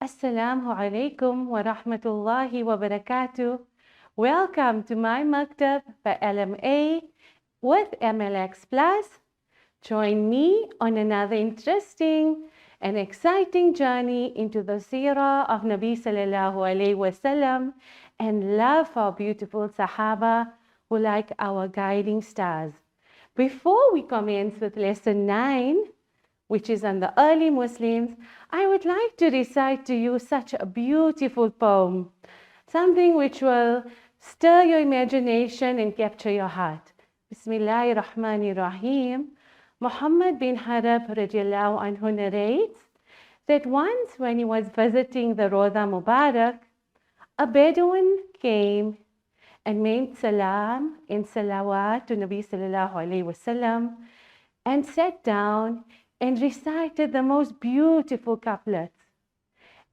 Assalamu alaikum wa rahmatullahi wa barakatuh. Welcome to my Maktab by LMA with MLX Plus. Join me on another interesting and exciting journey into the seerah of Nabi sallallahu alaihi wasallam and love for beautiful Sahaba who like our guiding stars. Before we commence with lesson 9, which is on the early Muslims, I would like to recite to you such a beautiful poem, something which will stir your imagination and capture your heart. Bismillahir Rahmanir Rahim. Muhammad bin Harab radiallahu anhu narrates that once when he was visiting the Roda Mubarak, a Bedouin came and made salam and salawat to Nabi sallallahu alayhi wasallam and sat down and recited the most beautiful couplets.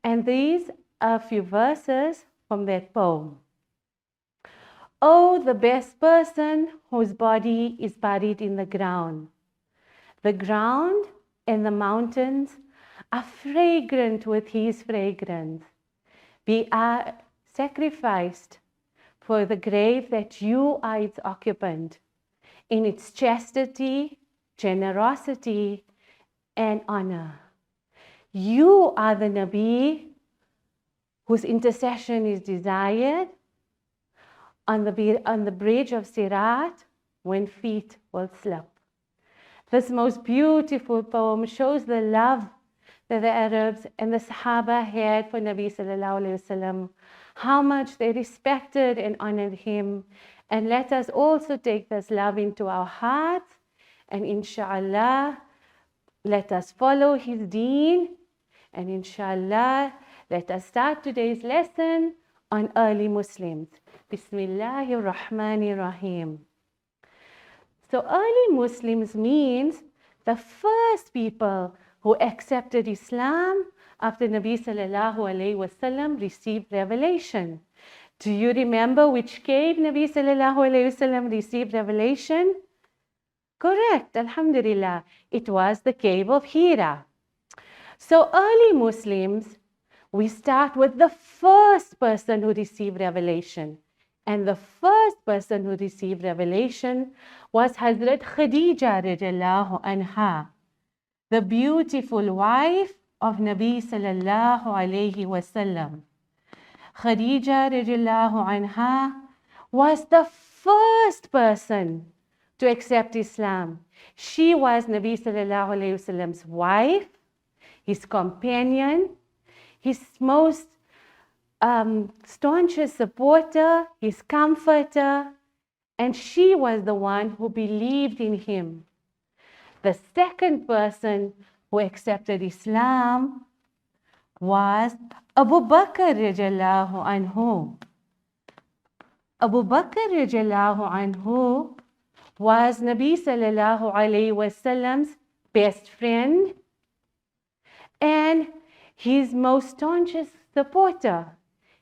And these are a few verses from that poem. Oh, the best person whose body is buried in the ground. The ground and the mountains are fragrant with his fragrance. We are sacrificed for the grave that you are its occupant, in its chastity, generosity, and honor. You are the Nabi whose intercession is desired on the bridge of Seeratun when feet will slip. This most beautiful poem shows the love that the Arabs and the Sahaba had for Nabi sallallahu alaihi wasallam, how much they respected and honored him. And let us also take this love into our hearts, and inshallah, let us follow his deen, and inshallah, let us start today's lesson on early Muslims. Bismillahir Rahmanir Rahim. So early Muslims means the first people who accepted Islam after Nabi sallallahu alaihi wasallam received revelation. Do you remember which cave Nabi sallallahu alaihi wasallam received revelation? Correct, alhamdulillah. It was the cave of Hira. So early Muslims, we start with the first person who received revelation. And the first person who received revelation was Hazrat Khadija radiallahu anha, the beautiful wife of Nabi sallallahu alayhi wasallam. Khadija radiallahu anha was the first person to accept Islam. She was Nabi sallallahu alayhi wasallam's wife, his companion, his most staunchest supporter, his comforter, and she was the one who believed in him. The second person who accepted Islam was Abu Bakr radiallahu anhu. Abu Bakr radiallahu anhu was Nabi sallallahu alayhi wasallam's best friend and his most staunchest supporter.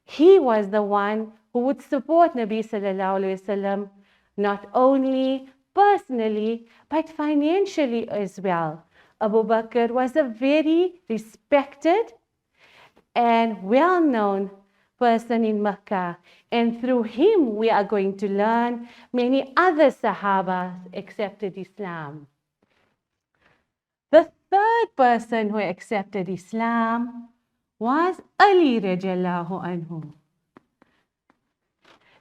He was the one who would support Nabi sallallahu alayhi wasallam not only personally but financially as well. Abu Bakr was a very respected and well-known person in Mecca, and through him we are going to learn many other Sahabas accepted Islam. The third person who accepted Islam was Ali radiallahu anhu.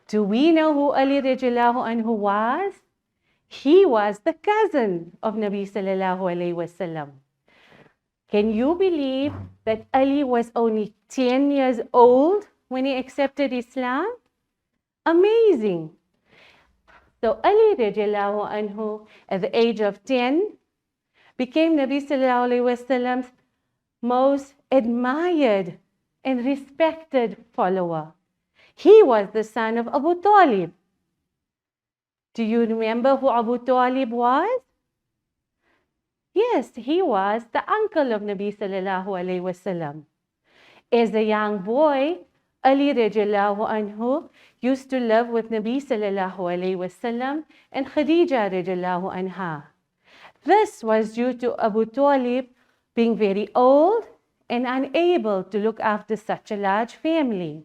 Do we know who Ali radiallahu anhu was? He was the cousin of Nabi sallallahu alayhi wasallam. Can you believe that Ali was only 10 years old when he accepted Islam? Amazing. So Ali radiallahu anhu at the age of 10 became Nabi sallallahu alayhi wasallam's most admired and respected follower. He was the son of Abu Talib. Do you remember who Abu Talib was? Yes, he was the uncle of Nabi sallallahu alayhi wasallam. As a young boy, Ali radiallahu anhu used to live with Nabi sallallahu alayhi wasallam and Khadija radiallahu anha. This was due to Abu Talib being very old and unable to look after such a large family.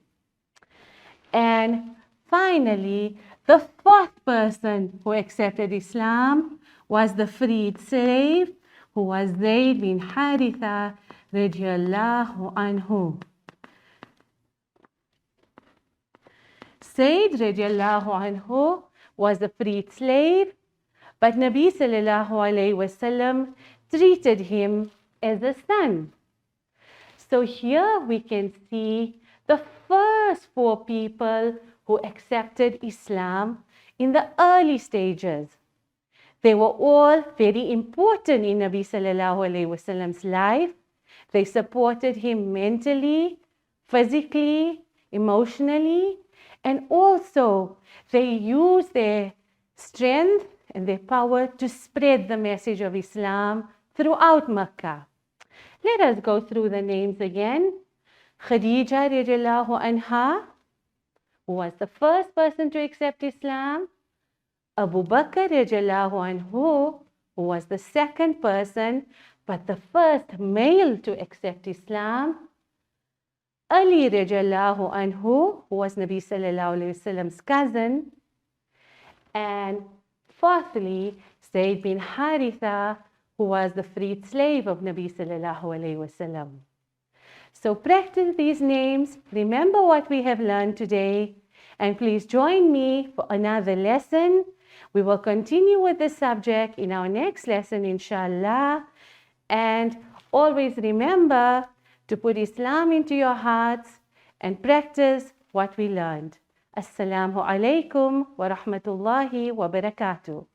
And finally, the fourth person who accepted Islam was the freed slave, who was Zayd bin Haritha radiallahu anhu. Zayd radiallahu anhu was a freed slave, but Nabi sallallahu alayhi wasallam treated him as a son. So here we can see the first four people who accepted Islam in the early stages. They were all very important in Nabi sallallahu alayhi wasallam's life. They supported him mentally, physically, emotionally, and also they used their strength and their power to spread the message of Islam throughout Makkah. Let us go through the names again. Khadija radiallahu anha, who was the first person to accept Islam. Abu Bakr radiallahu anhu, who was the second person, but the first male to accept Islam. Ali radiallahu anhu, who was Nabi sallallahu alayhi wasallam's cousin. And fourthly, Zayd bin Haritha, who was the freed slave of Nabi sallallahu alayhi wasallam. So practice these names, remember what we have learned today, and please join me for another lesson. We will continue with this subject in our next lesson, inshallah. And always remember to put Islam into your hearts and practice what we learned. Assalamu alaikum wa rahmatullahi wa barakatuh.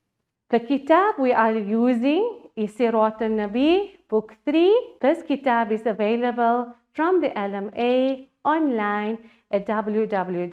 The kitab we are using is Seeratun Nabi, Book 3. This kitab is available from the LMA online at www.lma.org.za.